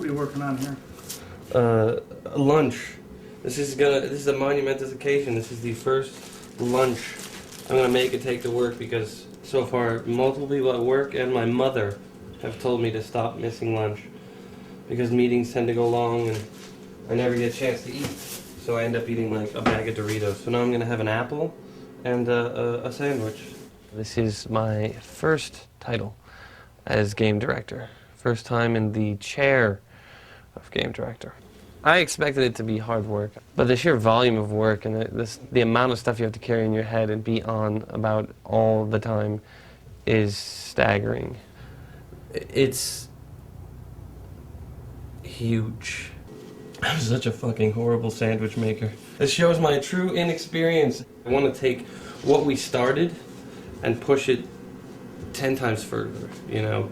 What are you working on here? Lunch. This is a monumentous occasion. This is the first lunch I'm gonna make and take to work because so far multiple people at work and my mother have told me to stop missing lunch because meetings tend to go long and I never get a chance to eat. So I end up eating like a bag of Doritos. So now I'm gonna have an apple and a sandwich. This is my first title as game director. First time in the chair of game director. I expected it to be hard work, but the sheer volume of work and the amount of stuff you have to carry in your head and be on about all the time is staggering. It's huge. I'm such a fucking horrible sandwich maker. This shows my true inexperience. I want to take what we started and push it 10 times further, you know,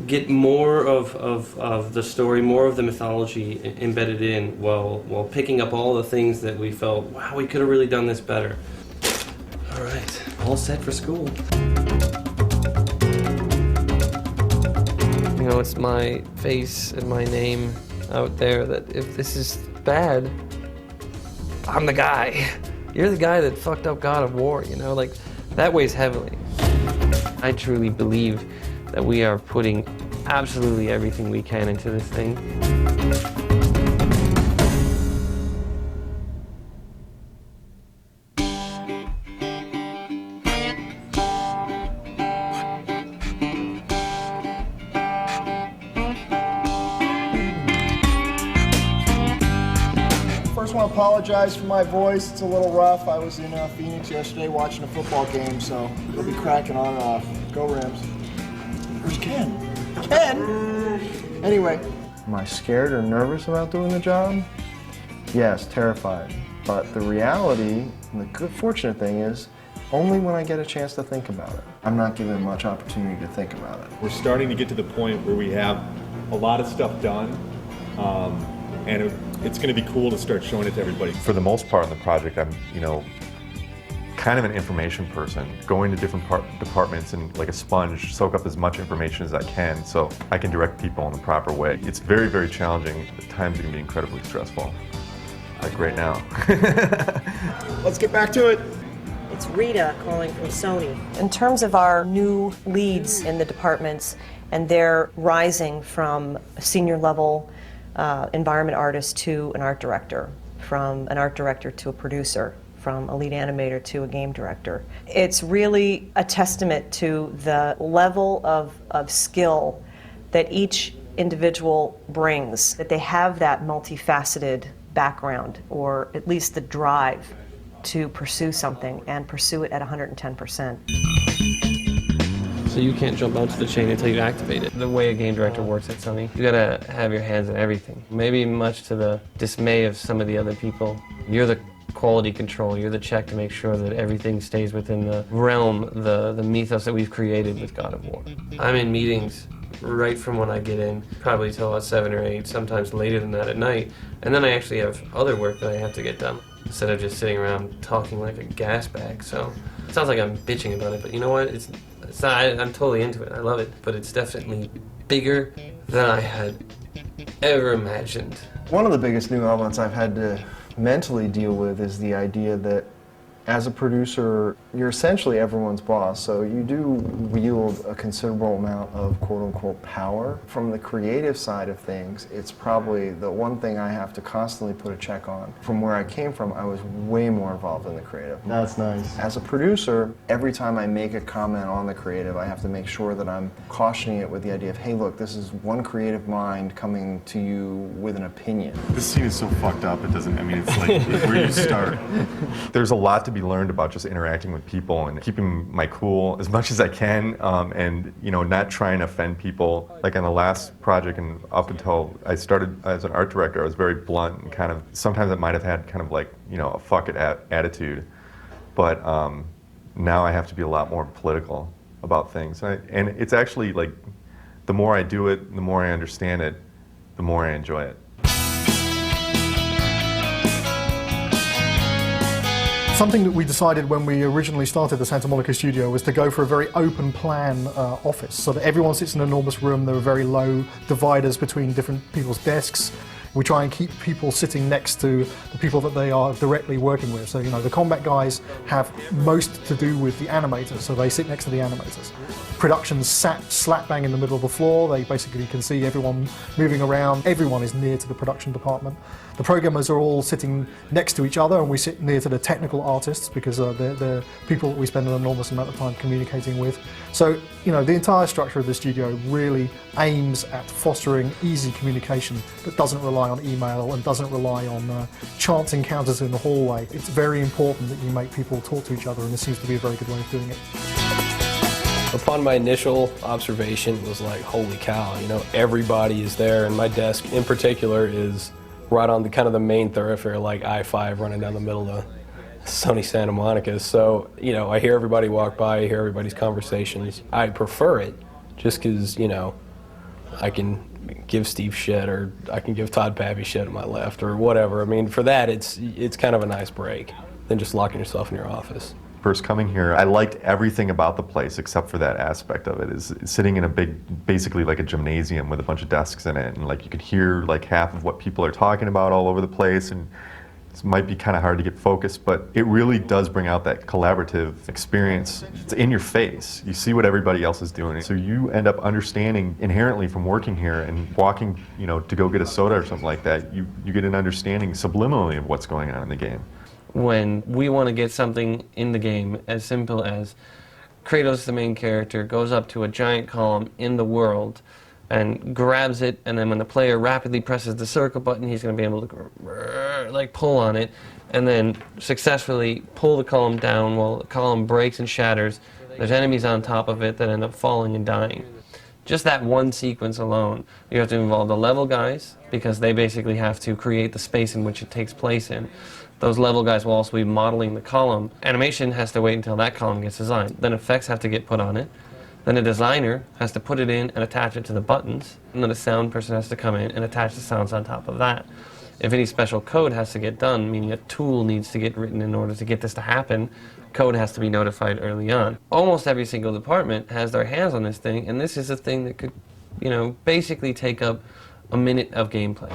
get more of the story, more of the mythology embedded in while picking up all the things that we felt, wow, we could have really done this better. All right, all set for school. You know, it's my face and my name out there that if this is bad, I'm the guy. You're the guy that fucked up God of War, you know, like that weighs heavily. I truly believe that we are putting absolutely everything we can into this thing. First, I want to apologize for my voice. It's a little rough. I was in Phoenix yesterday watching a football game, so it'll be cracking on and off. Go Rams. Where's Ken? Ken? Anyway. Am I scared or nervous about doing the job? Yes, terrified. But the reality, and the good fortunate thing is, only when I get a chance to think about it. I'm not given much opportunity to think about it. We're starting to get to the point where we have a lot of stuff done, and it's going to be cool to start showing it to everybody. For the most part in the project, I'm, kind of an information person, going to different departments and like a sponge, soak up as much information as I can so I can direct people in the proper way. It's very, very challenging. At times it can be incredibly stressful, like right now. Let's get back to it. It's Rita calling from Sony. In terms of our new leads in the departments, and they're rising from a senior level environment artist to an art director, from an art director to a producer, from a lead animator to a game director. It's really a testament to the level of skill that each individual brings, that they have that multifaceted background, or at least the drive to pursue something and pursue it at 110%. So you can't jump onto the chain until you activate it. The way a game director works at Sony, you gotta have your hands in everything. Maybe much to the dismay of some of the other people, you're the quality control, you're the check to make sure that everything stays within the realm, the mythos that we've created with God of War. I'm in meetings right from when I get in, probably till about 7 or 8, sometimes later than that at night, and then I actually have other work that I have to get done, instead of just sitting around talking like a gas bag. So it sounds like I'm bitching about it, but you know what? It's not, I'm totally into it. I love it, but it's definitely bigger than I had ever imagined. One of the biggest new elements I've had to mentally deal with is the idea that as a producer, you're essentially everyone's boss, so you do wield a considerable amount of quote-unquote power. From the creative side of things, it's probably the one thing I have to constantly put a check on. From where I came from, I was way more involved in the creative. That's nice. As a producer, every time I make a comment on the creative, I have to make sure that I'm cautioning it with the idea of, hey look, this is one creative mind coming to you with an opinion. This scene is so fucked up, it doesn't, it's like, where you start. There's a lot to be learned about just interacting with people and keeping my cool as much as I can, and not trying to offend people. Like on the last project and up until I started as an art director, I was very blunt and kind of, sometimes I might have had kind of like, a fuck it attitude. But now I have to be a lot more political about things. And it's actually like, the more I do it, the more I understand it, the more I enjoy it. Something that we decided when we originally started the Santa Monica studio was to go for a very open plan office, so that everyone sits in an enormous room. There are very low dividers between different people's desks. We try and keep people sitting next to the people that they are directly working with. So, you know, the combat guys have most to do with the animators, so they sit next to the animators. Production's sat slap bang in the middle of the floor. They basically can see everyone moving around. Everyone is near to the production department. The programmers are all sitting next to each other, and we sit near to the technical artists because they're people that we spend an enormous amount of time communicating with. So, you know, the entire structure of the studio really aims at fostering easy communication that doesn't rely on email and doesn't rely on chance encounters in the hallway. It's very important that you make people talk to each other, and this seems to be a very good way of doing it. Upon my initial observation, it was like, holy cow, you know, everybody is there, and my desk in particular is right on the kind of the main thoroughfare, like I-5 running down the middle of sunny Santa Monica. So, you know, I hear everybody walk by, I hear everybody's conversations. I prefer it just because, you know, I can give Steve shit, or I can give Todd Pappy shit on my left, or whatever. I mean, for that, it's kind of a nice break than just locking yourself in your office. First coming here, I liked everything about the place except for that aspect of it. Is sitting in a big, basically like a gymnasium with a bunch of desks in it, and like you could hear like half of what people are talking about all over the place, and it might be kind of hard to get focused, but it really does bring out that collaborative experience. It's in your face. You see what everybody else is doing, so you end up understanding inherently from working here and walking, you know, to go get a soda or something like that. You get an understanding subliminally of what's going on in the game. When we want to get something in the game as simple as Kratos, the main character, goes up to a giant column in the world and grabs it, and then when the player rapidly presses the circle button, he's going to be able to like pull on it and then successfully pull the column down while the column breaks and shatters. There's enemies on top of it that end up falling and dying. Just that one sequence alone, you have to involve the level guys, because they basically have to create the space in which it takes place in. Those level guys will also be modeling the column. Animation has to wait until that column gets designed. Then effects have to get put on it. Then a designer has to put it in and attach it to the buttons. And then a sound person has to come in and attach the sounds on top of that. If any special code has to get done, meaning a tool needs to get written in order to get this to happen, code has to be notified early on. Almost every single department has their hands on this thing, and this is a thing that could, you know, basically take up a minute of gameplay.